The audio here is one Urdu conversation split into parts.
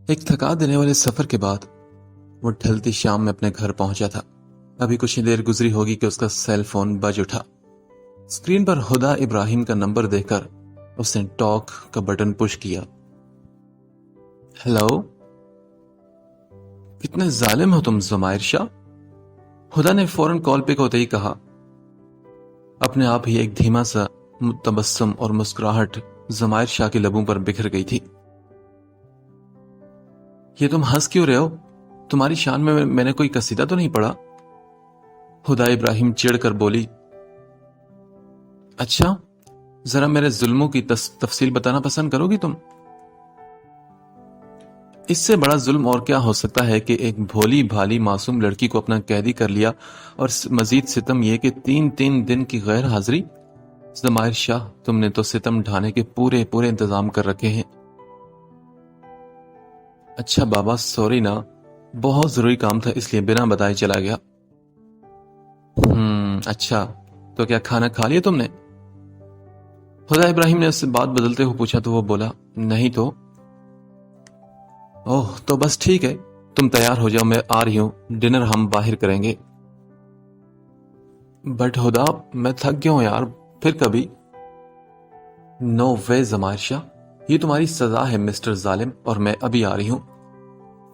ایک تھکا دینے والے سفر کے بعد وہ ڈھلتی شام میں اپنے گھر پہنچا تھا۔ ابھی کچھ ہی دیر گزری ہوگی کہ اس کا سیل فون بج اٹھا۔ اسکرین پر ہدا ابراہیم کا نمبر دیکھ کر اس نے ٹاک کا بٹن پش کیا۔ ہیلو، کتنے ظالم ہو تم زمائر شاہ، ہدا نے فوراً کال پہ ہوتے ہی کہا۔ اپنے آپ ہی ایک دھیما سا تبسم اور مسکراہٹ زمائر شاہ کے لبوں پر بکھر گئی تھی۔ یہ تم ہنس کیوں رہے ہو؟ تمہاری شان میں نے کوئی قصیدہ تو نہیں پڑھا؟ ہدا ابراہیم چڑ کر بولی۔ اچھا، ذرا میرے ظلموں کی تفصیل بتانا پسند کرو گی تم؟ اس سے بڑا ظلم اور کیا ہو سکتا ہے کہ ایک بھولی بھالی معصوم لڑکی کو اپنا قیدی کر لیا، اور مزید ستم یہ کہ 3 دن کی غیر حاضری۔ زمائر شاہ، تم نے تو ستم ڈھانے کے پورے انتظام کر رکھے ہیں۔ اچھا بابا، سوری نا، بہت ضروری کام تھا اس لیے بنا بتائے چلا گیا۔ اچھا، تو کیا کھانا کھا لیا تم نے؟ خدا ابراہیم نے اس سے بات بدلتے ہوئے پوچھا تو وہ بولا، نہیں تو۔ اوہ، تو بس ٹھیک ہے، تم تیار ہو جاؤ، میں آ رہی ہوں، ڈنر ہم باہر کریں گے۔ بٹ ہدا، میں تھک گیا ہوں یار، پھر کبھی۔ نو وے زمائر شاہ، یہ تمہاری سزا ہے مسٹر ظالم، اور میں ابھی آ رہی ہوں۔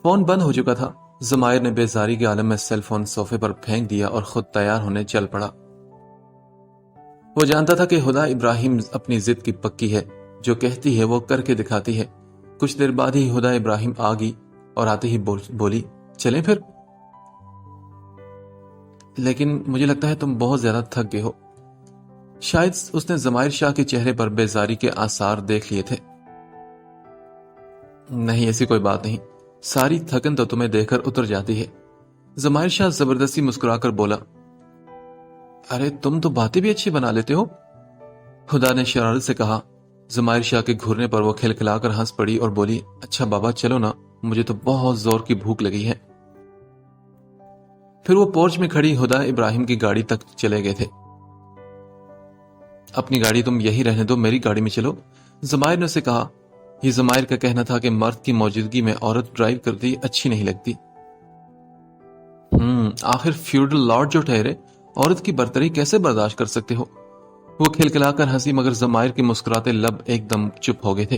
فون بند ہو چکا تھا۔ زمائر نے بیزاری کے عالم میں سیل فون صوفے پر پھینک دیا اور خود تیار ہونے چل پڑا۔ وہ جانتا تھا کہ ہدا ابراہیم اپنی ضد کی پکی ہے، جو کہتی ہے وہ کر کے دکھاتی ہے۔ کچھ دیر بعد ہی ہدا ابراہیم آ گئی اور آتے ہی بولی، چلیں پھر؟ لیکن مجھے لگتا ہے تم بہت زیادہ تھک گئے ہو۔ شاید اس نے زمائر شاہ کے چہرے پر بیزاری کے آثار دیکھ لیے تھے۔ نہیں، ایسی کوئی بات نہیں، ساری تھکن تو تمہیں دیکھ کر اتر جاتی ہے۔ زمائر شاہ زبردستی مسکرا کر بولا۔ ارے تم تو باتیں بھی اچھی بنا لیتے ہو، ہدا نے شرارت سے کہا۔ زمائر شاہ کے گھرنے پر وہ کھلکھلا کر ہنس پڑی اور بولی، اچھا بابا چلو نا، مجھے تو بہت زور کی بھوک لگی ہے۔ پھر وہ پورچ میں کھڑی ہدا ابراہیم کی گاڑی تک چلے گئے تھے۔ اپنی گاڑی تم یہی رہنے دو، میری گاڑی میں چلو، زمائر نے اسے کہا۔ یہ زمائر کا کہنا تھا کہ مرد کی موجودگی میں عورت ڈرائیو کرتی اچھی نہیں لگتی۔ آخر فیوڈل لارڈ جو ٹھہرے، عورت کی برتری کیسے برداشت کر سکتے ہو؟ وہ کھلکھلا کر ہنسی، مگر زمائر کے مسکراتے لب ایک دم چپ ہو گئے تھے۔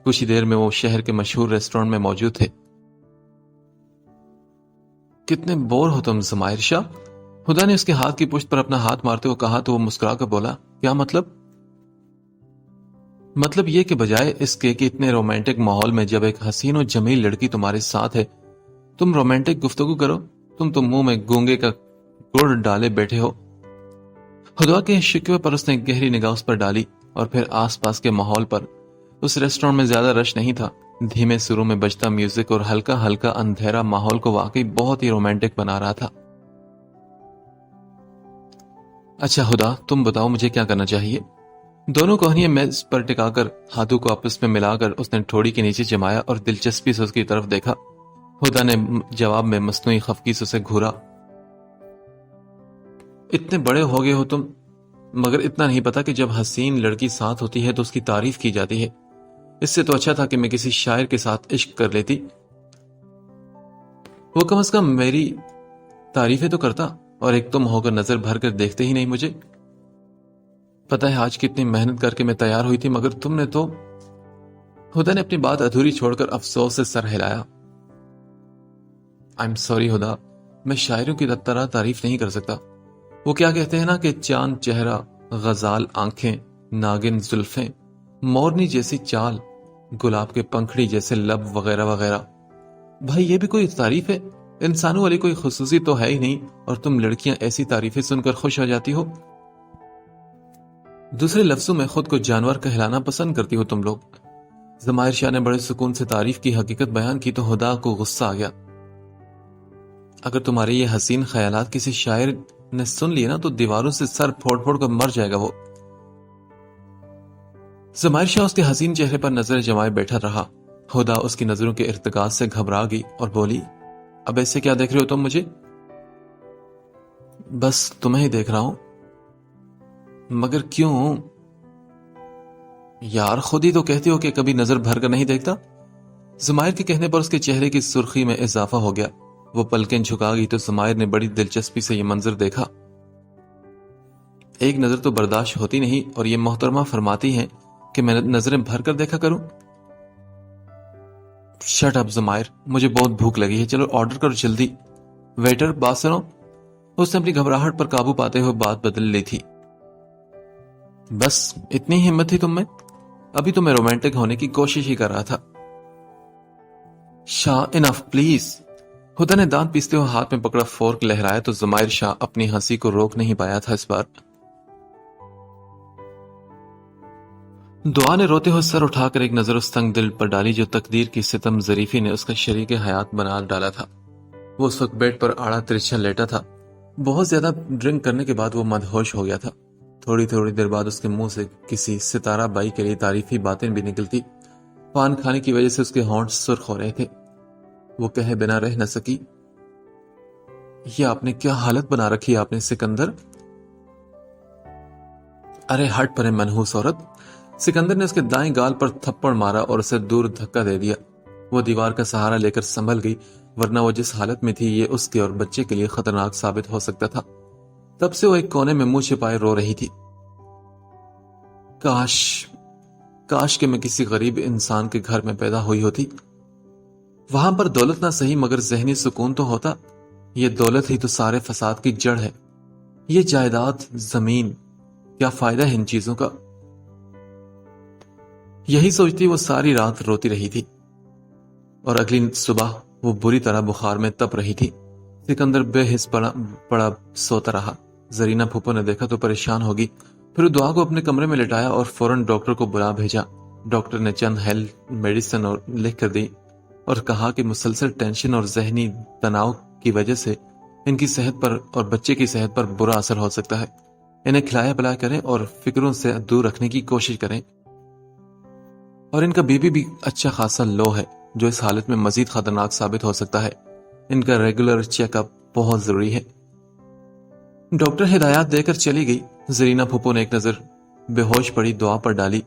کچھ ہی دیر میں وہ شہر کے مشہور ریسٹورانٹ میں موجود تھے۔ کتنے بور ہو تم زمائر شاہ، ہدا نے اس کے ہاتھ کی پشت پر اپنا ہاتھ مارتے ہوئے کہا تو وہ مسکرا کر بولا، کیا مطلب؟ مطلب یہ کہ بجائے اس کے کہ اتنے رومانٹک ماحول میں جب ایک حسین و جمیل لڑکی تمہارے ساتھ ہے تم رومانٹک گفتگو کرو، تم تو منہ میں گونگے کا گڑ ڈالے بیٹھے ہو۔ ہدا کے شکوے پر اس نے گہری نگاہ اس پر ڈالی اور پھر آس پاس کے ماحول پر۔ اس ریسٹورانٹ میں زیادہ رش نہیں تھا۔ دھیمے سروں میں بجتا میوزک اور ہلکا ہلکا اندھیرا ماحول کو واقعی بہت ہی رومانٹک بنا رہا تھا۔ اچھا ہدا، تم بتاؤ مجھے کیا کرنا چاہیے؟ دونوں کوہنیاں میز پر ٹکا کر ہاتھوں کو آپس میں ملا کر اس نے ٹھوڑی کے نیچے جمایا اور دلچسپی سے اس کی طرف دیکھا۔ ہدا نے جواب میں مصنوعی خفگی سے اسے گھورا۔ اتنے بڑے ہو گئے ہو تم، مگر اتنا نہیں پتا کہ جب حسین لڑکی ساتھ ہوتی ہے تو اس کی تعریف کی جاتی ہے۔ اس سے تو اچھا تھا کہ میں کسی شاعر کے ساتھ عشق کر لیتی، وہ کم از کم میری تعریفیں تو کرتا، اور ایک تم ہو کر نظر بھر کر دیکھتے ہی نہیں مجھے۔ پتا ہے آج کتنی محنت کر کے میں تیار ہوئی تھی، مگر تم نے تو… ہدا نے اپنی بات ادھوری چھوڑ کر افسوس سے سر ہلایا۔ I'm sorry ہدا، میں شاعروں کی طرح تعریف نہیں کر سکتا۔ وہ کیا کہتے ہیں نا کہ چاند چہرہ، غزال آنکھیں، ناگن زلفیں، مورنی جیسی چال، گلاب کے پنکھڑی جیسے لب، وغیرہ وغیرہ۔ بھائی یہ بھی کوئی تعریف ہے؟ انسانوں والی کوئی خصوصی تو ہے ہی نہیں، اور تم لڑکیاں ایسی تعریفیں سن کر خوش ہو جاتی ہو۔ دوسرے لفظوں میں خود کو جانور کہلانا پسند کرتی ہو تم لوگ۔ زمائر شاہ نے بڑے سکون سے تعریف کی حقیقت بیان کی تو ہدا کو غصہ آ گیا۔ اگر تمہارے یہ حسین خیالات کسی شاعر نے سن لیے نا تو دیواروں سے سر پھوڑ پھوڑ کر مر جائے گا وہ۔ زمائر شاہ اس کے حسین چہرے پر نظر جمائے بیٹھا رہا۔ ہدا اس کی نظروں کے ارتکاز سے گھبرا گئی اور بولی، اب ایسے کیا دیکھ رہے ہو تم مجھے؟ بس تمہیں ہی دیکھ رہا ہوں۔ مگر کیوں؟ یار خود ہی تو کہتی ہو کہ کبھی نظر بھر کر نہیں دیکھتا۔ زمائر کے کہنے پر اس کے چہرے کی سرخی میں اضافہ ہو گیا. وہ پلکیں جھکا گئی تو زمائر نے بڑی دلچسپی سے یہ منظر دیکھا. ایک نظر تو برداشت ہوتی نہیں اور یہ محترمہ فرماتی ہیں کہ میں نظریں بھر کر دیکھا کروں. شٹ اپ زمائر, مجھے بہت بھوک لگی ہے, چلو آرڈر کرو جلدی. ویٹر بات سنو. اس نے اپنی گھبراہٹ پر قابو پاتے ہوئے بات بدل لی تھی. بس اتنی ہمت تھی تم میں؟ ابھی تو میں رومانٹک ہونے کی کوشش ہی کر رہا تھا. شاہ انف پلیز. ہدا نے دانت پیستے ہوئے ہاتھ میں پکڑا فورک لہرایا تو زمائر شاہ اپنی ہنسی کو روک نہیں پایا تھا اس بار. دعا نے روتے ہوئے سر اٹھا کر ایک نظر اس تنگ دل پر ڈالی جو تقدیر کی ستم ظریفی نے اس کا شریک حیات بنا ڈالا تھا. وہ اس وقت بیڈ پر آڑا ترچھا لیٹا تھا. بہت زیادہ ڈرنک کرنے کے بعد وہ مدہوش ہو گیا تھا. تھوڑی دیر بعد اس کے منہ سے کسی ستارہ بائی کے لیے تعریفی باتیں بھی نکلتی. پان کھانے کی وجہ سے اس کے ہونٹ سرخ ہو رہے تھے. وہ کہے بنا رہ نہ سکی, یہ آپ نے کیا حالت بنا رکھی ہے آپ نے سکندر. ارے ہٹ پرے منحوس عورت. سکندر نے اس کے دائیں گال پر تھپڑ مارا اور اسے دور دھکا دے دیا. وہ دیوار کا سہارا لے کر سنبھل گئی, ورنہ وہ جس حالت میں تھی یہ اس کے اور بچے کے لیے خطرناک ثابت ہو سکتا تھا. تب سے وہ ایک کونے میں منہ چھپائے رو رہی تھی. کاش کہ میں کسی غریب انسان کے گھر میں پیدا ہوئی ہوتی. وہاں پر دولت نہ صحیح مگر ذہنی سکون تو ہوتا. یہ دولت ہی تو سارے فساد کی جڑ ہے. یہ جائیداد, زمین, کیا فائدہ ہے ان چیزوں کا. یہی سوچتی وہ ساری رات روتی رہی تھی اور اگلی صبح وہ بری طرح بخار میں تپ رہی تھی. سکندر بے حس پڑا سوتا رہا. زرینہ پھوپھو نے دیکھا تو پریشان ہوگی. پھر دعا کو اپنے کمرے میں لٹایا اور فوراً ڈاکٹر کو بلا بھیجا. ڈاکٹر نے چند ہیلتھ میڈیسن لکھ کر دی اور کہا کہ مسلسل ٹینشن اور ذہنی تناؤ کی وجہ سے ان کی صحت پر اور بچے کی صحت پر برا اثر ہو سکتا ہے. انہیں کھلایا پلایا کریں اور فکروں سے دور رکھنے کی کوشش کریں. اور ان کا بی پی بھی اچھا خاصا لو ہے جو اس حالت میں مزید خطرناک ثابت ہو سکتا ہے. ان کا ریگولر چیک اپ بہت ضروری ہے. ڈاکٹر ہدایات دے کر چلی گئی. زرینہ پھوپھو نے ایک نظر بے ہوش پڑی دعا پر ڈالی.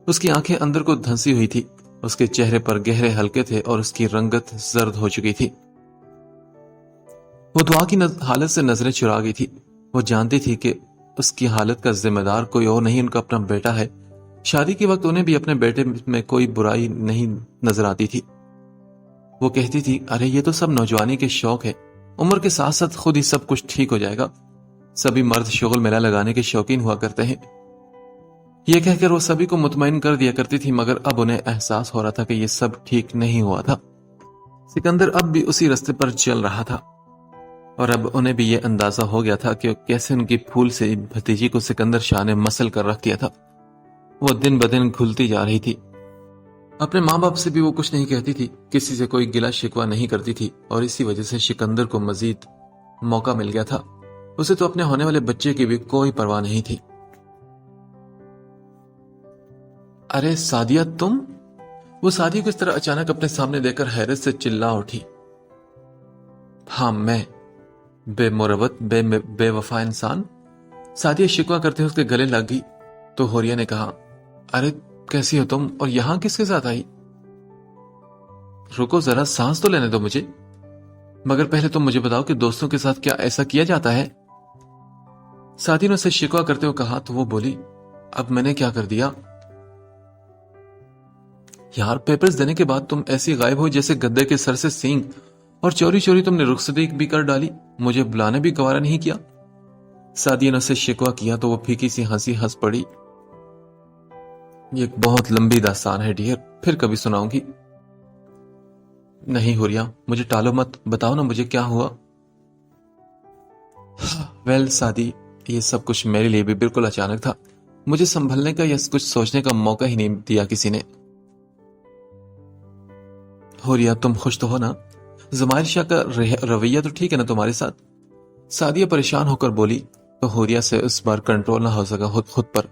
اس کی آنکھیں اندر کو دھنسی ہوئی تھی. اس کے چہرے پر گہرے ہلکے تھے اور اس کی رنگت زرد ہو چکی تھی. وہ دعا کی حالت سے نظریں چرا گئی تھی. وہ جانتی تھی کہ اس کی حالت کا ذمہ دار کوئی اور نہیں, ان کا اپنا بیٹا ہے. شادی کے وقت انہیں بھی اپنے بیٹے میں کوئی برائی نہیں نظر آتی تھی. وہ کہتی تھی ارے یہ تو سب نوجوانی کے شوق ہے, عمر کے ساتھ ساتھ خود ہی سب کچھ ٹھیک ہو جائے گا. سبھی مرد شغل میلہ لگانے کے شوقین ہوا کرتے ہیں. یہ کہہ کر وہ سبھی کو مطمئن کر دیا کرتی تھی, مگر اب انہیں احساس ہو رہا تھا کہ یہ سب ٹھیک نہیں ہوا تھا. سکندر اب بھی اسی رستے پر چل رہا تھا اور اب انہیں بھی یہ اندازہ ہو گیا تھا کہ کیسے ان کی پھول سے بھتیجی کو سکندر شاہ نے مسل کر رکھ دیا تھا. وہ دن بدن گھلتی جا رہی تھی. اپنے ماں باپ سے بھی وہ کچھ نہیں کہتی تھی, کسی سے کوئی گلا شکوہ نہیں کرتی تھی, اور اسی وجہ سے سکندر کو مزید موقع مل گیا تھا. اسے تو اپنے ہونے والے بچے کی بھی کوئی پرواہ نہیں تھی. ارے سعدیہ تم. وہ سعدیہ کو اس طرح اچانک اپنے سامنے دیکھ کر حیرت سے چلا اٹھی. ہاں میں بے مروت بے وفا انسان. سعدیہ شکوہ کرتے ہوئے اس کے گلے لگ گئی تو حوریہ نے کہا ارے کیسی ہو تم, اور یہاں کس کے ساتھ آئی؟ رکو ذرا سانس تو لینے دو مجھے, مگر پہلے تم مجھے بتاؤ کہ دوستوں کے ساتھ کیا ایسا کیا جاتا ہے. سعدیہ نے اسے شکوہ کرتے ہوئے کہا تو وہ بولی اب میں نے کیا کر دیا؟ یار پیپرز دینے کے بعد تم ایسی غائب ہو جیسے گدے کے سر سے سینگ, اور چوری چوری تم نے رخصتی بھی کر ڈالی, مجھے بلانے بھی گوارا نہیں کیا. سعدیہ نے اسے شکوہ کیا تو وہ پھیکی سی ہنسی ہنس پڑی. یہ ایک بہت لمبی داستان ہے ڈیئر, پھر کبھی سناؤں گی. نہیں حوریہ مجھے ٹالو مت, بتاؤ نا مجھے کیا ہوا. ویل سعدی, یہ سب کچھ میرے لیے بھی بالکل اچانک تھا. مجھے سنبھلنے کا یا کچھ سوچنے کا موقع ہی نہیں دیا کسی نے. حوریہ تم خوش تو ہو نا؟ زمائر شاہ کا رویہ تو ٹھیک ہے نا تمہارے ساتھ؟ سعدیہ پریشان ہو کر بولی تو حوریہ سے اس بار کنٹرول نہ ہو سکا خود پر.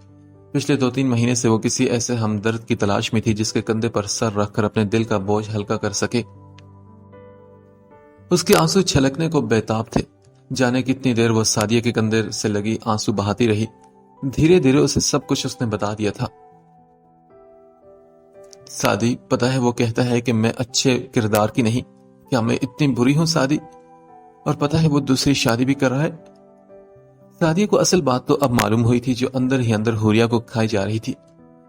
پچھلے 2-3 مہینے سے وہ کسی ایسے ہمدرد کی تلاش میں تھی جس کے کندھے پر سر رکھ کر اپنے دل کا بوجھ ہلکا کر سکے. اس کے آنسو چھلکنے کو بےتاب تھے. جانے کتنی دیر وہ سعدیہ کے کندھے سے لگی آنسو بہاتی رہی. دھیرے دھیرے اسے سب کچھ اس نے بتا دیا تھا. سعدی پتہ ہے وہ کہتا ہے کہ میں اچھے کردار کی نہیں، کیا میں اتنی بری ہوں سعدی؟ اور پتہ ہے وہ دوسری شادی بھی کر رہا ہے۔ سعدیہ کو اصل بات تو اب معلوم ہوئی تھی جو اندر ہی اندر حوریہ کو کھائی جا رہی تھی۔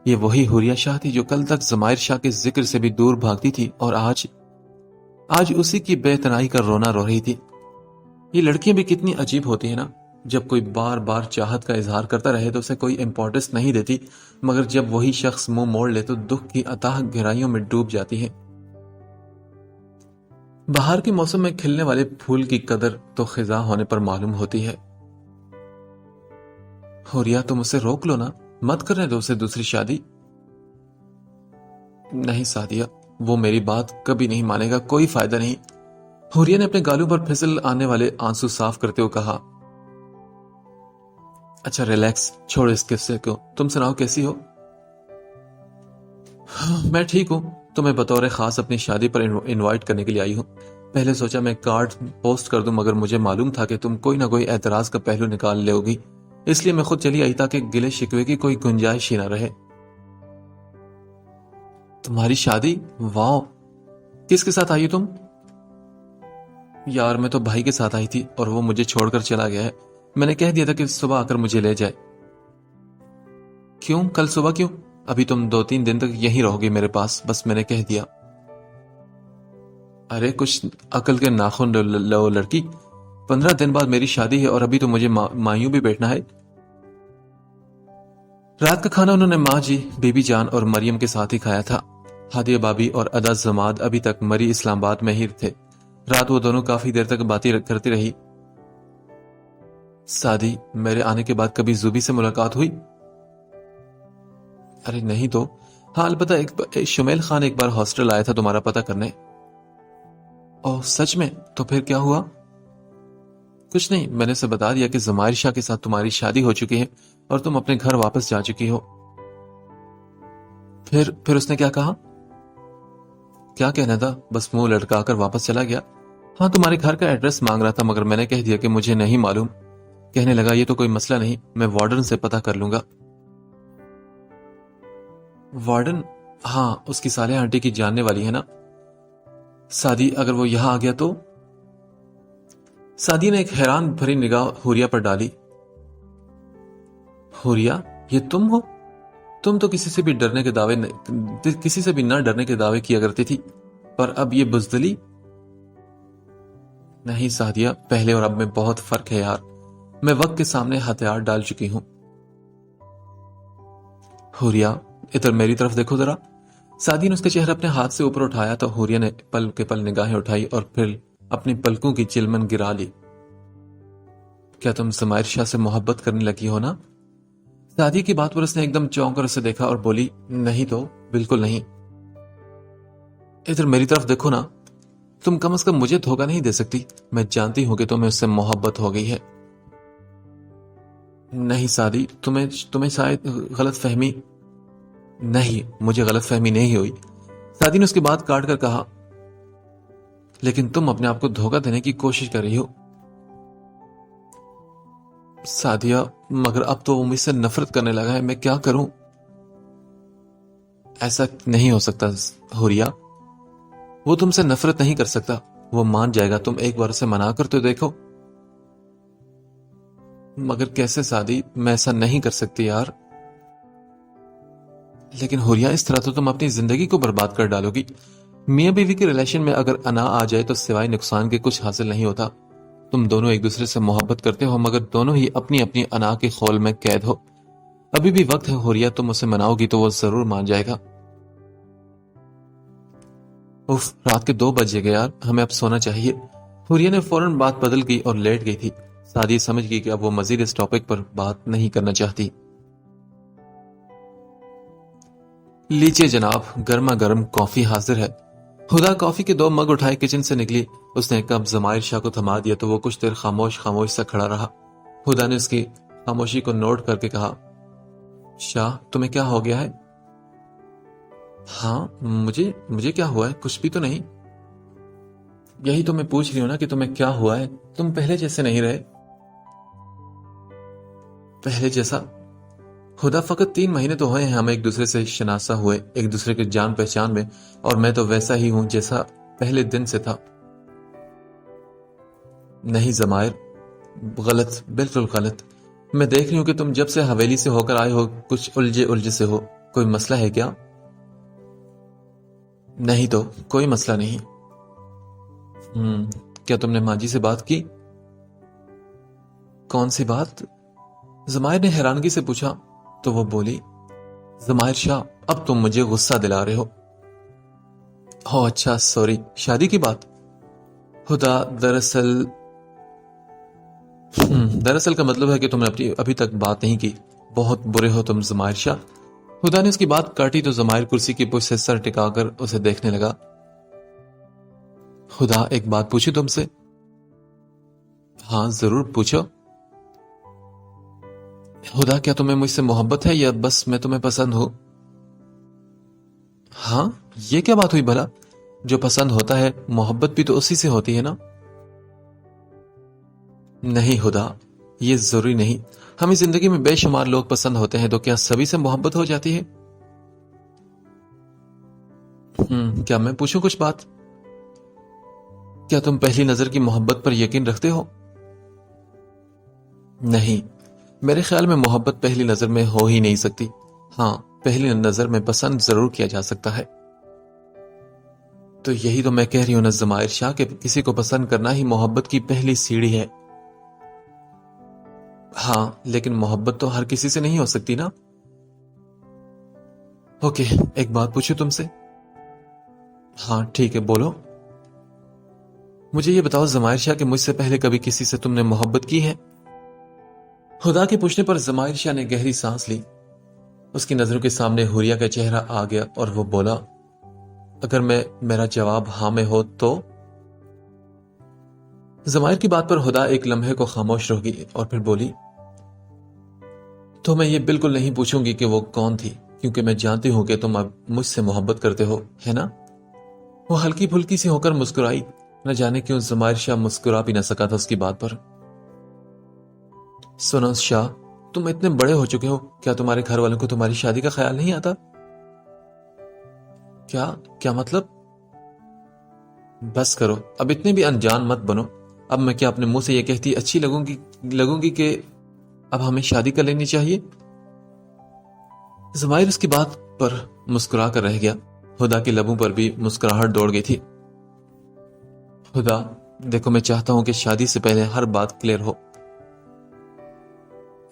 یہ وہی حوریہ شاہ تھی جو کل تک ضمائر شاہ کے ذکر سے بھی دور بھاگتی تھی اور آج اسی کی بے تنائی کا رونا رو رہی تھی۔ یہ لڑکیاں بھی کتنی عجیب ہوتی ہیں نا، جب کوئی بار بار چاہت کا اظہار کرتا رہے تو اسے کوئی امپورٹنس نہیں دیتی، مگر جب وہی شخص منہ موڑ لے تو دکھ کی اتاہ گہرائیوں میں ڈوب جاتی ہے۔ بہار کے موسم میں کھلنے والے پھول کی قدر تو خزاں ہونے پر معلوم ہوتی ہے۔ حوریہ تم اسے روک لو نا، مت کرنے دو اسے دوسری شادی۔ نہیں سعدیہ، وہ میری بات کبھی نہیں مانے گا، کوئی فائدہ نہیں۔ حوریہ نے اپنے گالوں پر پھسل آنے والے آنسو صاف کرتے ہوئے کہا، اچھا ریلیکس، چھوڑ اس قصے کو، تم سناؤ کیسی ہو؟ میں ٹھیک ہوں، تمہیں بطور خاص اپنی شادی پر انوائٹ کرنے کے لیے آئی ہوں۔ پہلے سوچا میں کارڈ پوسٹ کر دوں، مگر مجھے معلوم تھا کہ تم کوئی نہ کوئی اعتراض کا پہلو نکال لے ہوگی، اس لیے میں خود چلی آئی تاکہ گلے شکوے کی کوئی گنجائش ہی نہ رہے۔ تمہاری شادی؟ واو، کس کے ساتھ آئی ہو تم؟ یار میں تو بھائی کے ساتھ آئی تھی اور وہ مجھے چھوڑ کر چلا گیا ہے۔ میں نے کہہ دیا تھا کہ صبح آ کر مجھے لے جائے۔ کیوں؟ کل صبح کیوں؟ ابھی تم 2-3 دن تک یہیں رہو گی میرے پاس، بس میں نے کہہ دیا۔ ارے کچھ عقل کے ناخن لو لڑکی، 15 دن بعد میری شادی ہے اور ابھی تو مجھے مایوں بھی بیٹھنا ہے۔ رات کا کھانا انہوں نے ماں جی، بی بی جان اور مریم کے ساتھ ہی کھایا تھا۔ ہادیہ بابی اور ادا زماد ابھی تک مری اسلام آباد میں ہی تھے۔ رات وہ دونوں کافی دیر تک باتیں کرتی رہی۔ سعدی، میرے آنے کے بعد کبھی زوبی سے ملاقات ہوئی؟ ارے نہیں تو، ہاں البتہ شمیل خان ایک بار ہاسٹل آیا تھا تمہارا پتہ کرنے۔ اوہ سچ میں؟ تو پھر کیا ہوا؟ کچھ نہیں، میں نے اسے بتا دیا کہ ضمائر شاہ کے ساتھ تمہاری شادی ہو چکی ہے اور تم اپنے گھر واپس جا چکی ہو۔ پھر اس نے کیا کہا؟ کیا کہنا تھا، بس منہ لٹکا کر واپس چلا گیا۔ ہاں تمہارے گھر کا ایڈریس مانگ رہا تھا، مگر میں نے کہہ دیا کہ مجھے نہیں معلوم۔ کہنے لگا یہ تو کوئی مسئلہ نہیں، میں وارڈن سے پتہ کر لوں گا۔ وارڈن؟ ہاں، اس کی صالحہ آنٹی کی جاننے والی ہے نا۔ سعدی، اگر وہ یہاں آ گیا تو؟ سعدی نے ایک حیران بھری نگاہ حوریہ پر ڈالی۔ حوریہ، یہ تم ہو؟ تم تو کسی سے بھی نہ ڈرنے کے دعوے کیا کرتی تھی، پر اب یہ بزدلی؟ نہیں سعدیہ، پہلے اور اب میں بہت فرق ہے یار، میں وقت کے سامنے ہتھیار ڈال چکی ہوں۔ حوریہ، ادھر میری طرف دیکھو ذرا۔ سعدی نے اس کا چہرہ اپنے ہاتھ سے اوپر اٹھایا تو حوریہ نے پل کے پل نگاہیں اٹھائی اور پھر اپنی پلکوں کی چلمن گرا لی۔ کیا تم ضمائر شاہ سے محبت کرنے لگی ہو نا؟ سعدی کی بات پر اس نے ایک دم چونک کر اسے دیکھا اور بولی، نہیں تو، بالکل نہیں۔ ادھر میری طرف دیکھو نا، تم کم از کم مجھے دھوکہ نہیں دے سکتی، میں جانتی ہوں کہ تمہیں اس سے محبت ہو گئی ہے۔ نہیں سعدی، تمہیں شاید غلط فہمی۔ نہیں، مجھے غلط فہمی نہیں ہوئی۔ سعدی نے اس کی بات کاٹ کر کہا، لیکن تم اپنے آپ کو دھوکہ دینے کی کوشش کر رہی ہو۔ سعدیہ، مگر اب تو وہ مجھ سے نفرت کرنے لگا ہے، میں کیا کروں؟ ایسا نہیں ہو سکتا حوریہ، وہ تم سے نفرت نہیں کر سکتا، وہ مان جائے گا، تم ایک بار اسے منا کر تو دیکھو۔ مگر کیسے سعدی، میں ایسا نہیں کر سکتی یار۔ لیکن حوریہ، اس طرح تو تم اپنی زندگی کو برباد کر ڈالو گی۔ میاں بیوی کے ریلیشن میں اگر انا آ جائے تو سوائے نقصان کے کچھ حاصل نہیں ہوتا۔ تم دونوں ایک دوسرے سے محبت کرتے ہو، مگر دونوں ہی اپنی اپنی انا کے خول میں قید ہو۔ ابھی بھی وقت ہے حوریہ، تم اسے مناؤ گی تو وہ ضرور مان جائے گا۔ اف، رات کے 2 بج گئے یار، ہمیں اب سونا چاہیے۔ حوریہ نے فوراً بات بدل کی اور لیٹ گئی تھی۔ سعدی سمجھ گئی کہ اب وہ مزید اس ٹاپک پر بات نہیں کرنا چاہتی۔ لیجیے جناب، گرما گرم کافی حاضر ہے۔ خدا کافی کے 2 مگ اٹھائے کچن سے نکلی۔ اس نے کب ضمائر شاہ کو تھما دیا تو وہ کچھ دیر خاموش سا کھڑا رہا۔ خدا نے اس کی خاموشی کو نوٹ کر کے کہا، شاہ تمہیں کیا ہو گیا ہے؟ ہاں مجھے کیا ہوا ہے؟ کچھ بھی تو نہیں۔ یہی تو میں پوچھ رہی ہوں نا کہ تمہیں کیا ہوا ہے، تم پہلے جیسے نہیں رہے۔ پہلے جیسا؟ خدا فقط 3 مہینے تو ہوئے ہیں ہم ایک دوسرے سے شناسا ہوئے، ایک دوسرے کے جان پہچان میں، اور میں تو ویسا ہی ہوں جیسا پہلے دن سے تھا۔ نہیں ضمائر، غلط، بالکل غلط۔ میں دیکھ رہی ہوں کہ تم جب سے حویلی سے ہو کر آئے ہو کچھ الجھے سے ہو۔ کوئی مسئلہ ہے کیا؟ نہیں تو کوئی مسئلہ نہیں۔ کیا تم نے ماں جی سے بات کی؟ کون سی بات؟ ضمائر نے حیرانگی سے پوچھا تو وہ بولی، ضمائر شاہ اب تم مجھے غصہ دلا رہے ہو۔ اچھا سوری، شادی کی بات؟ خدا دراصل کا مطلب ہے کہ تم نے ابھی تک بات نہیں کی۔ بہت برے ہو تم ضمائر شاہ۔ خدا نے اس کی بات کاٹی تو ضمائر کرسی کی پشت سے سر ٹکا کر اسے دیکھنے لگا۔ خدا ایک بات پوچھوں تم سے؟ ہاں ضرور پوچھو۔ خدا کیا تمہیں مجھ سے محبت ہے یا بس میں تمہیں پسند ہوں؟ ہاں یہ کیا بات ہوئی بھلا؟ جو پسند ہوتا ہے محبت بھی تو اسی سے ہوتی ہے نا؟ نہیں خدا، یہ ضروری نہیں۔ ہمیں زندگی میں بے شمار لوگ پسند ہوتے ہیں تو کیا سبھی سے محبت ہو جاتی ہے؟ کیا میں پوچھوں کچھ بات؟ کیا تم پہلی نظر کی محبت پر یقین رکھتے ہو؟ نہیں، میرے خیال میں محبت پہلی نظر میں ہو ہی نہیں سکتی۔ ہاں، پہلی نظر میں پسند ضرور کیا جا سکتا ہے۔ تو یہی تو میں کہہ رہی ہوں نا ضمائر شاہ کہ کسی کو پسند کرنا ہی محبت کی پہلی سیڑھی ہے۔ ہاں لیکن محبت تو ہر کسی سے نہیں ہو سکتی نا۔ اوکے، ایک بات پوچھوں تم سے؟ ہاں ٹھیک ہے، بولو۔ مجھے یہ بتاؤ ضمائر شاہ کہ مجھ سے پہلے کبھی کسی سے تم نے محبت کی ہے؟ خدا کے پوچھنے پر ضمائر شاہ نے گہری سانس لی۔ اس کی نظروں کے سامنے حوریہ کا چہرہ آ گیا اور وہ بولا، اگر میرا جواب ہاں میں ہو تو؟ ضمائر کی بات پر خدا ایک لمحے کو خاموش رہ گئی اور پھر بولی، تو میں یہ بالکل نہیں پوچھوں گی کہ وہ کون تھی، کیونکہ میں جانتی ہوں کہ تم اب مجھ سے محبت کرتے ہو، ہے نا؟ وہ ہلکی پھلکی سی ہو کر مسکرائی۔ نہ جانے کیوں ضمائر شاہ مسکرا بھی نہ سکا تھا اس کی بات پر۔ سنو شاہ، تم اتنے بڑے ہو چکے ہو، کیا تمہارے گھر والوں کو تمہاری شادی کا خیال نہیں آتا؟ کیا مطلب؟ بس کرو، اب اتنے بھی انجان مت بنو۔ اب میں کیا اپنے منہ سے یہ کہتی اچھی لگوں گی کہ اب ہمیں شادی کر لینی چاہیے؟ ضمائر اس کی بات پر مسکرا کر رہ گیا۔ خدا کے لبوں پر بھی مسکراہٹ دوڑ گئی تھی۔ خدا دیکھو، میں چاہتا ہوں کہ شادی سے پہلے ہر بات کلیئر ہو۔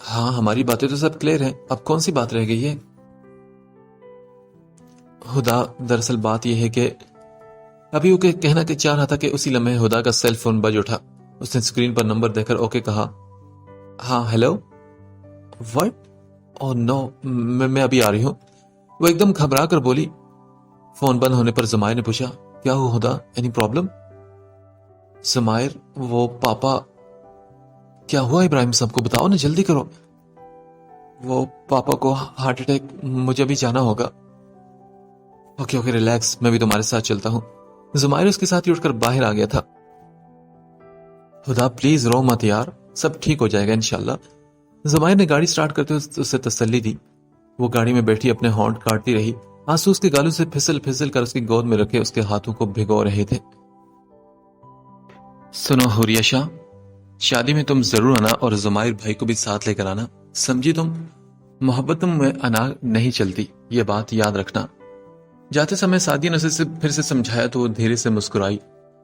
ہاں ہماری باتیں تو سب کلیئر ہیں، اب کون سی بات رہ گئی ہے؟ خدا دراصل بات یہ ہے کہ ابھی وہ کہنا کہ چاہ رہا تھا کہ اسی لمحے خدا کا سیل فون بج اٹھا۔ اس نے اسکرین پر نمبر دیکھ کر اوکے کہا۔ ہاں ہیلو، وٹ؟ او نو، میں ابھی آ رہی ہوں، وہ ایک دم گھبرا کر بولی۔ فون بند ہونے پر ضمائر نے پوچھا، کیا ہو خدا، اینی پرابلم؟ ضمائر، وہ پاپا۔ کیا ہوا ابراہیم صاحب کو بتاؤ نا، جلدی کرو۔ وہ پاپا کو ہارٹ اٹیک، مجھے بھی جانا ہوگا۔ اوکے ریلیکس، میں بھی تمہارے ساتھ چلتا ہوں۔ ضمائر اس کے ساتھ ہی اٹھ کر باہر آ گیا تھا۔ خدا پلیز رو مت یار، سب ٹھیک ہو جائے گا انشاءاللہ۔ ضمائر نے گاڑی سٹارٹ کرتے اسے تسلی دی۔ وہ گاڑی میں بیٹھی اپنے ہونٹ کاٹتی رہی۔ آنسو اس کے گالوں سے پھسل کر اس کی گود میں رکھے اس کے ہاتھوں کو بھگو رہے تھے۔ سنو حوریہ شاہ، شادی میں تم ضرور آنا اور ضمائر بھائی کو بھی ساتھ لے کر آنا، سمجھی تم؟ محبتوں میں انا نہیں چلتی، یہ بات یاد رکھنا۔ جاتے سمے سعدیہ نے اسے پھر سے سمجھایا تو وہ دھیرے سے مسکرائی۔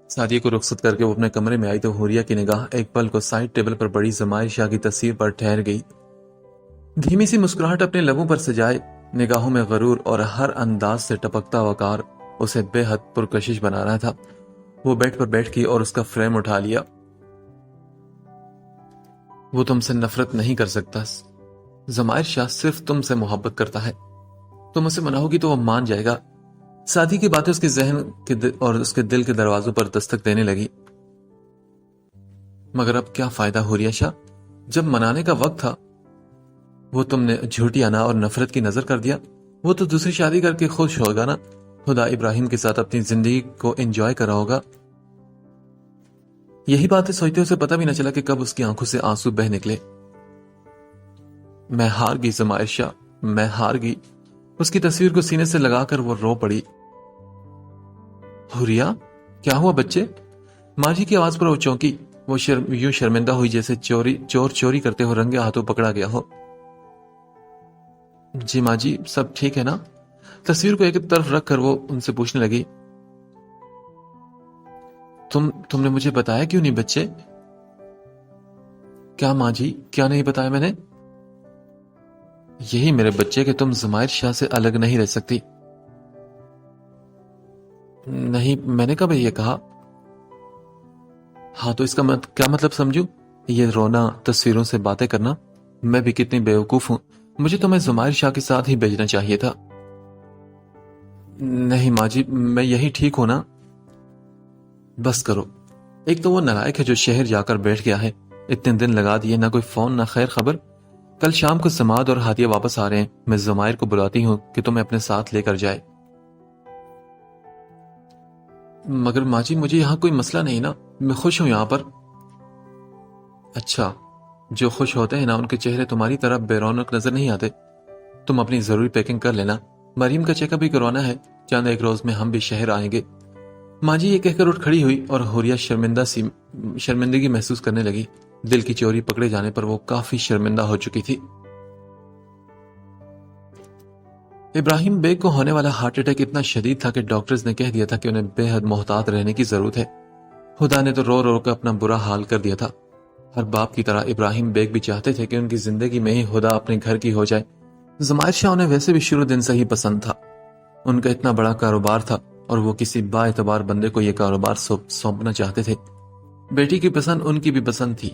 سعدیہ کو رخصت کر کے وہ اپنے کمرے میں آئی تو حوریہ کی نگاہ ایک پل کو سائڈ ٹیبل پر بڑی ضمائر شاہ کی تصویر پر ٹھہر گئی۔ دھیمی سی مسکراہٹ اپنے لبوں پر سجائے، نگاہوں میں غرور اور ہر انداز سے ٹپکتا وقار اسے بے حد پرکشش بنا رہا تھا۔ وہ بیڈ پر بیٹھ گئی اور اس کا فریم اٹھا لیا۔ وہ تم سے نفرت نہیں کر سکتا، ضمائر شاہ صرف تم سے محبت کرتا ہے۔ تم اسے مناؤ گی تو وہ مان جائے گا۔ سعدیہ کی باتیں اس کے ذہن اور اس کے دل کے دروازوں پر دستک دینے لگی۔ مگر اب کیا فائدہ حوریہ شاہ، جب منانے کا وقت تھا وہ تم نے جھوٹی انا اور نفرت کی نظر کر دیا۔ وہ تو دوسری شادی کر کے خوش ہوگا نا، خدا ابراہیم کے ساتھ اپنی زندگی کو انجوائے کر رہا ہوگا۔ یہی باتیں سوچتے اسے پتہ بھی نہ چلا کہ کب اس کی آنکھوں سے آنسو بہ نکلے۔ میں ہار گئی ضمائر شاہ، میں ہار گئی۔ اس کی تصویر کو سینے سے لگا کر وہ رو پڑی۔ حوریا، کیا ہوا بچے؟ ماں جی کی آواز پر وہ چونکی۔ وہ یوں شرمندہ ہوئی جیسے چور چوری کرتے ہو رنگے ہاتھوں پکڑا گیا ہو۔ جی ماں جی، سب ٹھیک ہے نا؟ تصویر کو ایک طرف رکھ کر وہ ان سے پوچھنے لگی۔ تم نے مجھے بتایا کیوں نہیں بچے؟ کیا ماں جی، کیا نہیں بتایا میں نے؟ یہی میرے بچے کہ تم زمائر شاہ سے الگ نہیں رہ سکتی۔ نہیں، میں نے کب یہ کہا؟ ہاں تو اس کا کیا مطلب سمجھوں؟ یہ رونا، تصویروں سے باتیں کرنا؟ میں بھی کتنی بیوقوف ہوں، مجھے تمہیں زمائر شاہ کے ساتھ ہی بھیجنا چاہیے تھا۔ نہیں ماں جی، میں یہی ٹھیک ہوں نا۔ بس کرو، ایک تو وہ نالائق ہے جو شہر جا کر بیٹھ گیا ہے، اتنے دن لگا دیے، نہ کوئی فون نہ خیر خبر۔ کل شام کو سماد اور ہادیہ واپس آ رہے ہیں، میں زمائر کو بلاتی ہوں کہ تمہیں اپنے ساتھ لے کر جائے۔ مگر ماں جی، مجھے یہاں کوئی مسئلہ نہیں نا، میں خوش ہوں یہاں پر۔ اچھا، جو خوش ہوتے ہیں نا ان کے چہرے تمہاری طرح بے رونق نظر نہیں آتے۔ تم اپنی ضروری پیکنگ کر لینا، مریم کا چیک اپ بھی کروانا ہے، چند ایک روز میں ہم بھی شہر آئیں گے۔ ماں جی یہ کہہ کر اٹھ کھڑی ہوئی اور حوریہ شرمندگی محسوس کرنے لگی۔ دل کی چوری پکڑے جانے پر وہ کافی شرمندہ ہو چکی تھی۔ ابراہیم بیگ کو ہونے والا ہارٹ اٹیک اتنا شدید تھا کہ ڈاکٹرز نے کہہ دیا تھا کہ انہیں بے حد محتاط رہنے کی ضرورت ہے۔ خدا نے تو رو رو کر اپنا برا حال کر دیا تھا۔ ہر باپ کی طرح ابراہیم بیگ بھی چاہتے تھے کہ ان کی زندگی میں ہی خدا اپنے گھر کی ہو جائے۔ زمائر شاہ انہیں ویسے بھی شروع دن سے ہی پسند تھا۔ ان کا اتنا بڑا کاروبار تھا اور وہ کسی با اعتبار بندے کو یہ کاروبار سونپنا چاہتے تھے۔ بیٹی کی پسند ان کی بھی پسند تھی۔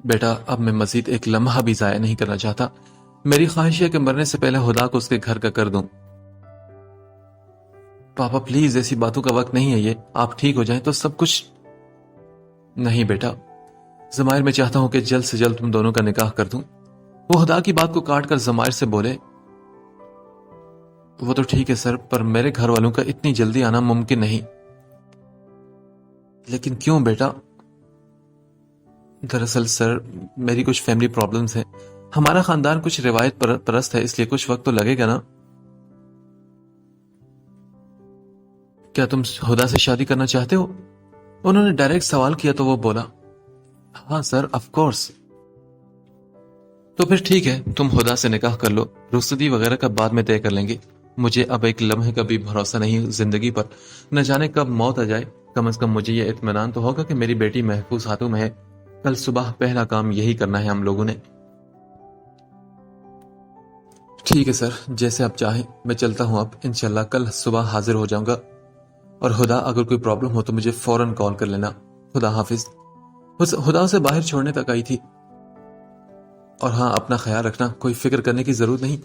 بیٹا، اب میں مزید ایک لمحہ بھی ضائع نہیں کرنا چاہتا۔ میری خواہش ہے کہ مرنے سے پہلے خدا کو اس کے گھر کا کر دوں۔ پاپا پلیز، ایسی باتوں کا وقت نہیں ہے یہ، آپ ٹھیک ہو جائیں تو سب کچھ۔ نہیں بیٹا، زمائر میں چاہتا ہوں کہ جلد سے جلد تم دونوں کا نکاح کر دوں۔ وہ خدا کی بات کو کاٹ کر زمائر سے بولے۔ وہ تو ٹھیک ہے سر، پر میرے گھر والوں کا اتنی جلدی آنا ممکن نہیں۔ لیکن کیوں بیٹا؟ دراصل سر، میری کچھ فیملی پرابلمز ہیں، ہمارا خاندان کچھ روایت پرست ہے، اس لیے کچھ وقت تو لگے گا نا۔ کیا تم خدا سے شادی کرنا چاہتے ہو؟ انہوں نے ڈائریکٹ سوال کیا تو وہ بولا، ہاں سر، آف کورس۔ تو پھر ٹھیک ہے، تم خدا سے نکاح کر لو، رخصتی وغیرہ کا بعد میں طے کر لیں گے۔ مجھے اب ایک لمحے کا بھی بھروسہ نہیں زندگی پر، نہ جانے کب موت آ جائے۔ کم از کم مجھے یہ اطمینان تو ہوگا کہ میری بیٹی محفوظ ہاتھوں میں ہے۔ کل صبح پہلا کام یہی کرنا ہے ہم لوگوں نے۔ ٹھیک ہے سر، جیسے آپ چاہیں، میں چلتا ہوں اب، انشاءاللہ کل صبح حاضر ہو جاؤں گا۔ اور خدا، اگر کوئی پرابلم ہو تو مجھے فوراً کال کر لینا۔ خدا حافظ۔ خدا اسے باہر چھوڑنے تک آئی تھی۔ اور ہاں، اپنا خیال رکھنا، کوئی فکر کرنے کی ضرورت نہیں۔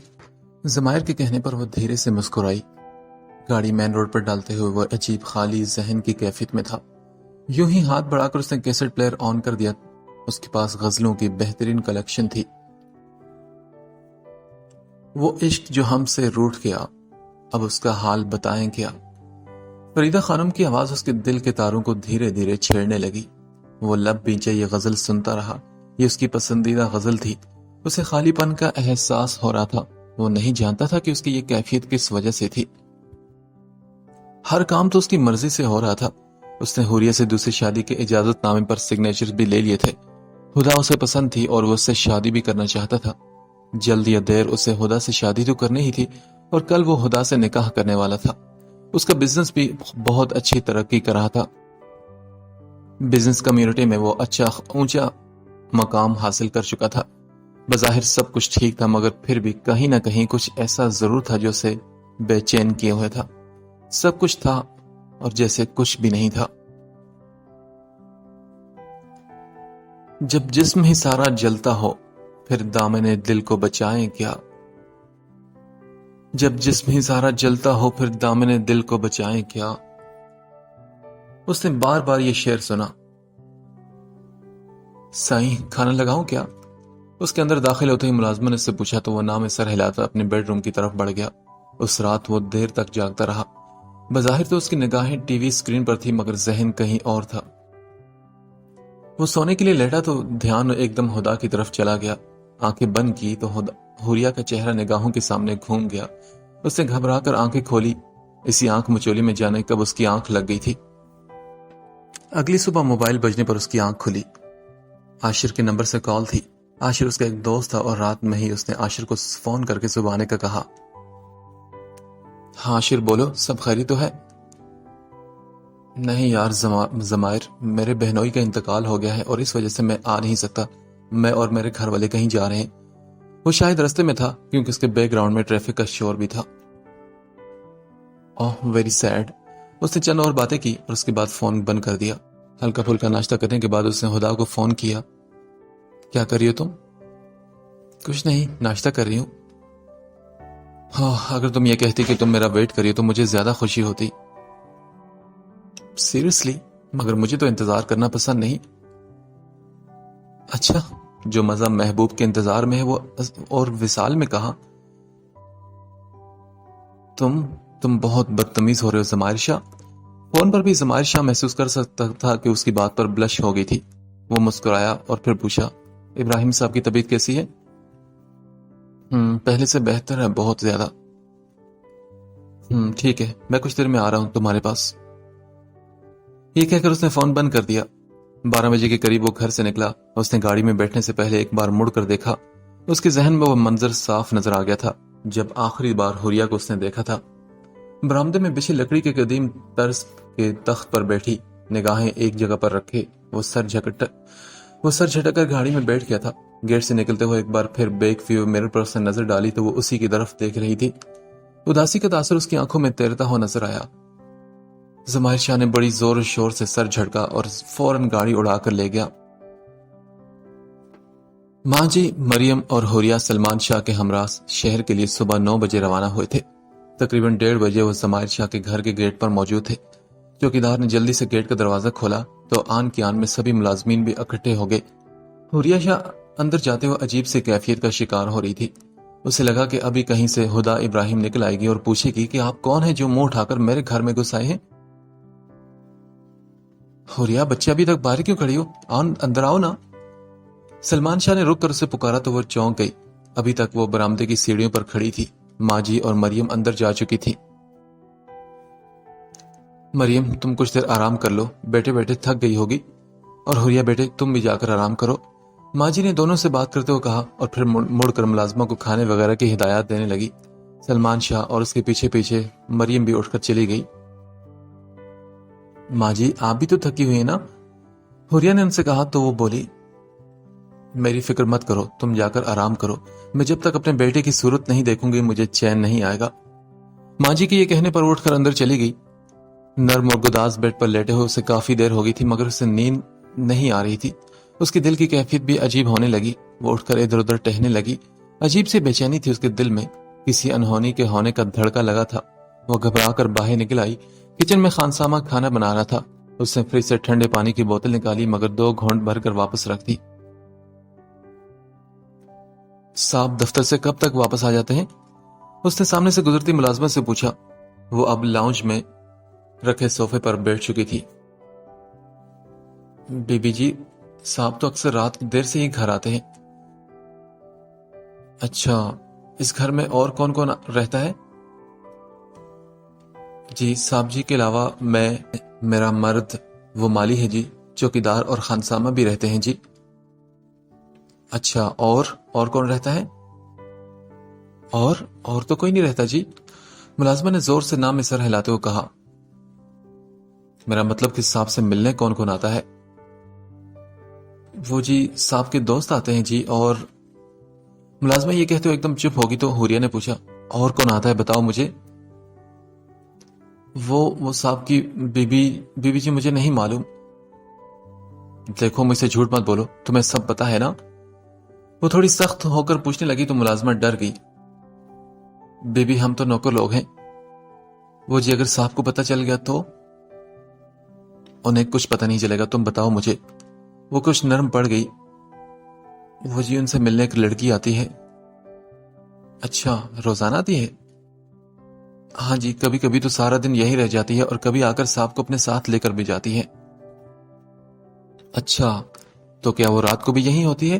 زمائر کے کہنے پر وہ دھیرے سے مسکرائی۔ گاڑی مین روڈ پر ڈالتے ہوئے وہ عجیب خالی ذہن کی کیفیت میں تھا۔ یوں ہی ہاتھ بڑھا کر اس نے کیسٹ پلیئر آن کر دیا۔ اس کے پاس غزلوں کی بہترین کلیکشن تھی۔ وہ عشق جو ہم سے روٹھ گیا، اب اس کا حال بتائیں کیا۔ فریدہ خانم کی آواز اس کے دل کے تاروں کو دھیرے دھیرے چھیڑنے لگی۔ وہ لب پیچھے یہ غزل سنتا رہا۔ یہ اس کی پسندیدہ غزل تھی۔ اسے خالی پن کا احساس ہو رہا تھا۔ وہ نہیں جانتا تھا کہ اس کی یہ کیفیت کس وجہ سے تھی۔ ہر کام تو اس کی مرضی سے ہو رہا تھا۔ اس نے حوریہ سے دوسری شادی کے اجازت نامے پر سگنیچر بھی لے لیے تھے۔ خدا اسے پسند تھی اور وہ اس سے شادی بھی کرنا چاہتا تھا۔ جلد یا دیر اسے خدا سے شادی تو کرنی ہی تھی، اور کل وہ خدا سے نکاح کرنے والا تھا۔ اس کا بزنس بھی بہت اچھی ترقی کر رہا تھا۔ بزنس کمیونٹی میں وہ اونچا مقام حاصل کر چکا تھا۔ بظاہر سب کچھ ٹھیک تھا، مگر پھر بھی کہیں نہ کہیں کچھ ایسا ضرور تھا جو اسے بے چین کیے ہوئے تھا۔ سب کچھ تھا اور جیسے کچھ بھی نہیں تھا۔ جب جسم ہی سارا جلتا ہو، پھر دامن دل کو بچائیں کیا۔ جب جسم ہی سارا جلتا ہو، پھر دامن دل کو بچائیں کیا۔ اس نے بار بار یہ شعر سنا۔ سائیں، کھانا لگاؤں کیا؟ اس کے اندر داخل ہوتے ہی ملازمہ نے اس سے پوچھا تو وہ نام سر ہلاتا اپنے بیڈ روم کی طرف بڑھ گیا۔ اس رات وہ دیر تک جاگتا رہا۔ بظاہر تو اس کی نگاہیں ٹی وی اسکرین پر تھی، مگر ذہن کہیں اور تھا۔ وہ سونے کے لیے لیٹا تو دھیان ایک دم خدا کی طرف چلا گیا۔ آنکھیں بند کی تو حوریہ کا چہرہ نگاہوں کے سامنے گھوم گیا. اس نے گھبرا کر آنکھیں کھولی. اسی آنکھ مچولی میں جانے کب اس کی آنکھ لگ گئی تھی. اگلی صبح موبائل بجنے پر اس کی آنکھ کھلی. عاشر کے نمبر سے کال تھی. عاشر اس کا ایک دوست تھا اور رات میں ہی اس نے عاشر کو فون کر کے صبح آنے کا کہا. ہاں عاشر بولو, سب خیریت تو ہے؟ نہیں یار ضمائر, میرے بہنوئی کا انتقال ہو گیا ہے اور اس وجہ سے میں آ نہیں سکتا. میں اور میرے گھر والے کہیں جا رہے ہیں. وہ شاید رستے میں تھا کیونکہ اس کے بیک گراؤنڈ میں ٹریفک کا شور بھی تھا. اوہ ویری سیڈ. اس نے چند اور باتیں کی اور اس کے بعد فون بند کر دیا. ہلکا پھلکا ناشتہ کرنے کے بعد اس نے ہدا کو فون کیا. کیا کر رہی ہو تم؟ کچھ نہیں, ناشتہ کر رہی ہوں. ہاں, اگر تم یہ کہتی کہ تم میرا ویٹ کری ہو تو مجھے زیادہ خوشی ہوتی. سیریسلی؟ مگر مجھے تو انتظار کرنا پسند نہیں. اچھا, جو مزہ محبوب کے انتظار میں ہے وہ اور وصال میں کہاں. تم بہت بدتمیز ہو رہے ہو ضمائر شاہ. فون پر بھی ضمائر شاہ محسوس کر سکتا تھا کہ اس کی بات پر بلش ہو گئی تھی. وہ مسکرایا اور پھر پوچھا, ابراہیم صاحب کی طبیعت کیسی ہے؟ پہلے سے بہتر ہے, بہت زیادہ. ٹھیک ہے, میں کچھ دیر میں آ رہا ہوں تمہارے پاس. یہ کہہ کر اس نے فون بند کر دیا. 12 بجے کے قریب وہ گھر سے نکلا. اس نے گاڑی میں بیٹھنے سے پہلے ایک بار مڑ کر دیکھا. اس کے ذہن میں وہ منظر صاف نظر آ گیا تھا جب آخری بار حوریہ کو اس نے دیکھا تھا. برآمدے میں بچھی لکڑی کے قدیم طرز کے تخت پر بیٹھی, نگاہیں ایک جگہ پر رکھے, وہ سر جھٹک کر گاڑی میں بیٹھ گیا تھا. گیٹ سے نکلتے ہوئے ایک بار پھر بیک ویو میرر پر اس نے نظر ڈالی تو وہ اسی کی طرف دیکھ رہی تھی. اداسی کا تاثر اس کی آنکھوں میں تیرتا ہوا نظر آیا. ضمائر شاہ نے بڑی زور و شور سے سر جھٹکا اور فوراً گاڑی اڑا کر لے گیا. ماں جی, مریم اور حوریہ سلمان شاہ کے ہمراہ شہر کے لیے صبح 9 بجے روانہ ہوئے تھے. تقریباً 1:30 بجے وہ ضمائر شاہ کے گھر کے گیٹ پر موجود تھے. چوکیدار نے جلدی سے گیٹ کا دروازہ کھولا تو آن کی آن میں سبھی ملازمین بھی اکٹھے ہو گئے. حوریہ شاہ اندر جاتے ہوئے عجیب سے کیفیت کا شکار ہو رہی تھی. اسے لگا کہ ابھی کہیں سے ہدا ابراہیم نکل آئے گی اور پوچھے گی کہ آپ کون ہیں جو منہ اٹھا کر میرے گھر میں گھس آئے ہیں. حوریہ, بچے ابھی تک باہر کیوں کھڑی ہو, اندر آؤ نا. سلمان شاہ نے رک کر اسے پکارا تو وہ چونک گئی. ابھی تک وہ برآمدے کی سیڑھیوں پر کھڑی تھی. ماں جی اور مریم اندر جا چکی تھی. مریم, تم کچھ دیر آرام کر لو, بیٹھے بیٹھے تھک گئی ہوگی. اور حوریہ بیٹے, تم بھی جا کر آرام کرو. ماں جی نے دونوں سے بات کرتے ہوئے کہا اور پھر مڑ کر ملازموں کو کھانے وغیرہ کی ہدایات دینے لگی. سلمان شاہ اور اس کے پیچھے پیچھے مریم بھی اٹھ کر چلی گئی. ماں جی, آپ بھی تو تھکی ہوئی ہیں نا, حوریہ نے ان سے کہا تو وہ بولی. میری فکر مت کرو, تم جا کر آرام کرو. میں جب تک اپنے بیٹے کی صورت نہیں دیکھوں گی مجھے چین نہیں آئے گا. ماں جی کے یہ کہنے پر اٹھ کر اندر چلی گئی. نرم اور گداز بیڈ پر لیٹے ہوئے اسے کافی دیر ہو گئی تھی مگر اسے نیند نہیں آ رہی تھی. اس کے دل کی کیفیت بھی عجیب ہونے لگی. وہ اٹھ کر ادھر ادھر ٹہلنے لگی. عجیب سی بے چینی تھی اس کے دل میں, کسی انہونی کے ہونے کا دھڑکا لگا تھا. وہ گھبرا کر باہر نکل آئی. کچن میں خانسامہ کھانا بنا رہا تھا. اس نے فریج سے ٹھنڈے پانی کی بوتل نکالی مگر 2 گھونٹ بھر کر واپس رکھ دی. صاحب دفتر سے کب تک واپس آ جاتے ہیں؟ اس نے سامنے سے گزرتی ملازمت سے پوچھا. وہ اب لاؤنج میں رکھے صوفے پر بیٹھ چکی تھی. بی بی جی, صاحب تو اکثر رات دیر سے ہی گھر آتے ہیں. اچھا, اس گھر میں اور کون کون رہتا ہے؟ جی صاحب جی کے علاوہ میں, میرا مرد, وہ مالی ہے جی, چوکیدار اور خانسامہ بھی رہتے ہیں جی. اچھا, اور کون رہتا ہے؟ اور تو کوئی نہیں رہتا جی. ملازمہ نے زور سے نام میں سر ہلاتے ہوئے کہا. میرا مطلب کہ صاحب سے ملنے کون کون آتا ہے؟ وہ جی صاحب کے دوست آتے ہیں جی. اور ملازمہ یہ کہتے ہوئے ایک دم چپ ہوگی تو حوریہ نے پوچھا, اور کون آتا ہے بتاؤ مجھے. وہ صاحب کی بیوی جی مجھے نہیں معلوم. دیکھو, مجھ سے جھوٹ مت بولو, تمہیں سب پتا ہے نا. وہ تھوڑی سخت ہو کر پوچھنے لگی تو ملازمہ ڈر گئی. بیبی, ہم تو نوکر لوگ ہیں. وہ جی اگر صاحب کو پتا چل گیا تو؟ انہیں کچھ پتا نہیں چلے گا, تم بتاؤ مجھے. وہ کچھ نرم پڑ گئی. وہ جی ان سے ملنے ایک لڑکی آتی ہے. اچھا, روزانہ آتی ہے؟ ہاں جی, کبھی کبھی تو سارا دن یہی رہ جاتی ہے اور کبھی آ کر صاحب کو اپنے ساتھ لے کر بھی جاتی ہے. اچھا, تو کیا وہ رات کو بھی یہی ہوتی ہے؟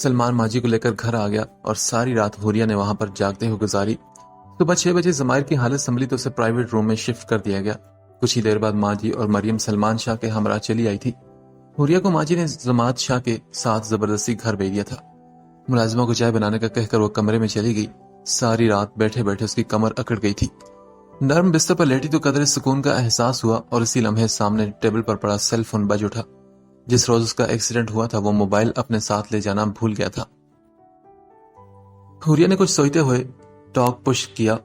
سلمان ماجی کو لے کر گھر آ گیا اور ساری رات حوریہ نے وہاں پر جاگتے ہوئے گزاری۔ صبح 6 بجے زمائر کی حالت سنبھلی تو اسے پرائیویٹ روم میں شفٹ کر دیا گیا۔ کچھ ہی دیر بعد ماجی اور مریم سلمان شاہ کے ہمراہ چلی آئی تھی۔ حوریہ کو ماجی نے زماد شاہ کے ساتھ زبردستی گھر بھیج دیا تھا۔ ملازمہ کو چائے بنانے کا کہہ کر وہ کمرے میں چلی گئی۔ ساری رات بیٹھے بیٹھے اس کی کمر اکڑ گئی تھی۔ نرم بستر پر لیٹی تو قدرے سکون کا احساس ہوا اور اسی لمحے سامنے ٹیبل پر پڑا سیل فون بج اٹھا۔ جس روز اس کا ایکسیڈنٹ ہوا تھا وہ موبائل اپنے ساتھ لے جانا بھول گیا تھا۔ حوریہ نے کچھ سوچتے ہوئے ٹاک پش کیا،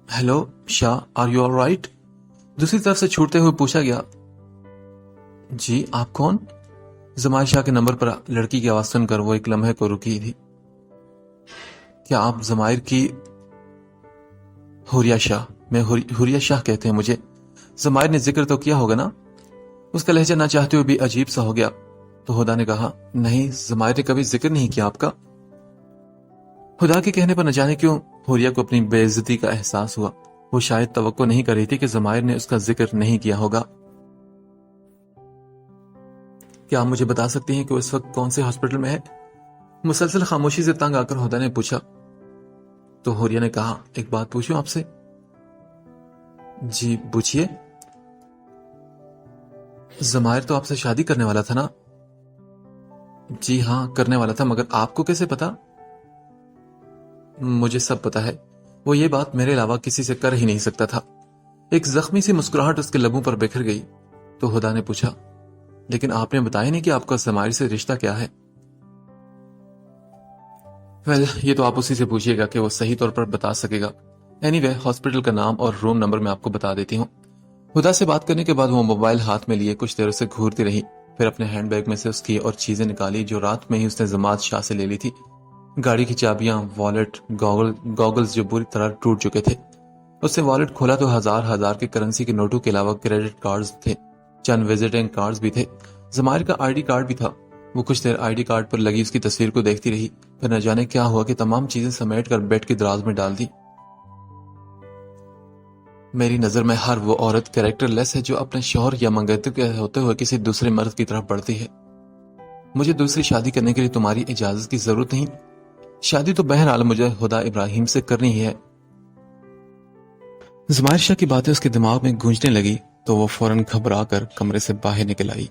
hello Shah, are you all right? دوسری طرف سے چھوٹتے ہوئے پوچھا گیا، جی آپ کون؟ زمائر شاہ کے نمبر پر لڑکی کی آواز سن کر وہ ایک لمحے کو رکی تھی۔ کیا آپ زمائر کی؟ حوریہ شاہ، میں حوریہ شاہ کہتے ہیں مجھے۔ زمائر نے ذکر تو کیا ہوگا نا؟ اس کا لہجہ نہ چاہتے ہوئے بھی عجیب سا ہو گیا تو ہدا نے کہا، نہیں زمائر نے کبھی ذکر نہیں کیا آپ کا۔ خدا کے کہنے پر نہ جانے کیوں حوریہ کو اپنی بے عزتی کا احساس ہوا۔ وہ شاید توقع نہیں کر رہی تھی کہ زمائر نے اس کا ذکر نہیں کیا ہوگا۔ کیا آپ مجھے بتا سکتے ہیں کہ وہ اس وقت کون سے ہاسپٹل میں ہے؟ مسلسل خاموشی سے تنگ آ کر ہدا نے پوچھا تو حوریہ نے کہا، ایک بات پوچھوں آپ سے؟ جی پوچھئے۔ زمائر تو آپ سے شادی کرنے والا تھا نا؟ جی ہاں کرنے والا تھا، مگر آپ کو کیسے پتا؟ مجھے سب پتا ہے، وہ یہ بات میرے علاوہ کسی سے کر ہی نہیں سکتا تھا۔ ایک زخمی سی مسکراہٹ اس کے لبوں پر بکھر گئی تو ہدا نے پوچھا، لیکن آپ نے بتایا نہیں کہ آپ کا زمائر سے رشتہ کیا ہے؟ یہ تو آپ اسی سے پوچھئے گا کہ وہ صحیح طور پر بتا سکے گا۔ اینی وے ہاسپٹل کا نام اور روم نمبر میں آپ کو بتا دیتی ہوں۔ ہدا سے بات کرنے کے بعد وہ موبائل ہاتھ میں لیے کچھ دیر اسے گھورتی رہی، پھر اپنے ہینڈ بیگ میں سے اس کی اور چیزیں نکالی جو رات میں ہی اس نے زماد شاہ سے لے لی تھی۔ گاڑی کی چابیاں، والیٹ، گوگلز جو بری طرح ٹوٹ چکے تھے۔ اس نے والیٹ کھولا تو ہزار کے کرنسی کے نوٹوں کے علاوہ کریڈٹ کارڈز تھے، چند وزٹنگ کارڈز بھی تھے، زمائر کا آئی ڈی کارڈ بھی تھا۔ وہ کچھ دیر آئی ڈی کارڈ پر لگی اس کی تصویر کو دیکھتی رہی، پھر نہ جانے کیا ہوا کہ تمام چیزیں سمیٹ کر بیڈ کی دراز میں ڈال دی۔ میری نظر میں ہر وہ عورت کریکٹر لیس ہے جو اپنے شوہر یا منگیتر کے ہوتے ہوئے کسی دوسرے مرد کی طرف بڑھتی ہے۔ مجھے دوسری شادی کرنے کے لیے تمہاری اجازت کی ضرورت نہیں۔ شادی تو بہرحال مجھے ہدا ابراہیم سے کرنی ہی ہے۔ زمائر شاہ کی باتیں اس کے دماغ میں گونجنے لگی تو وہ فوراً گھبرا کر کمرے سے باہر نکل آئی۔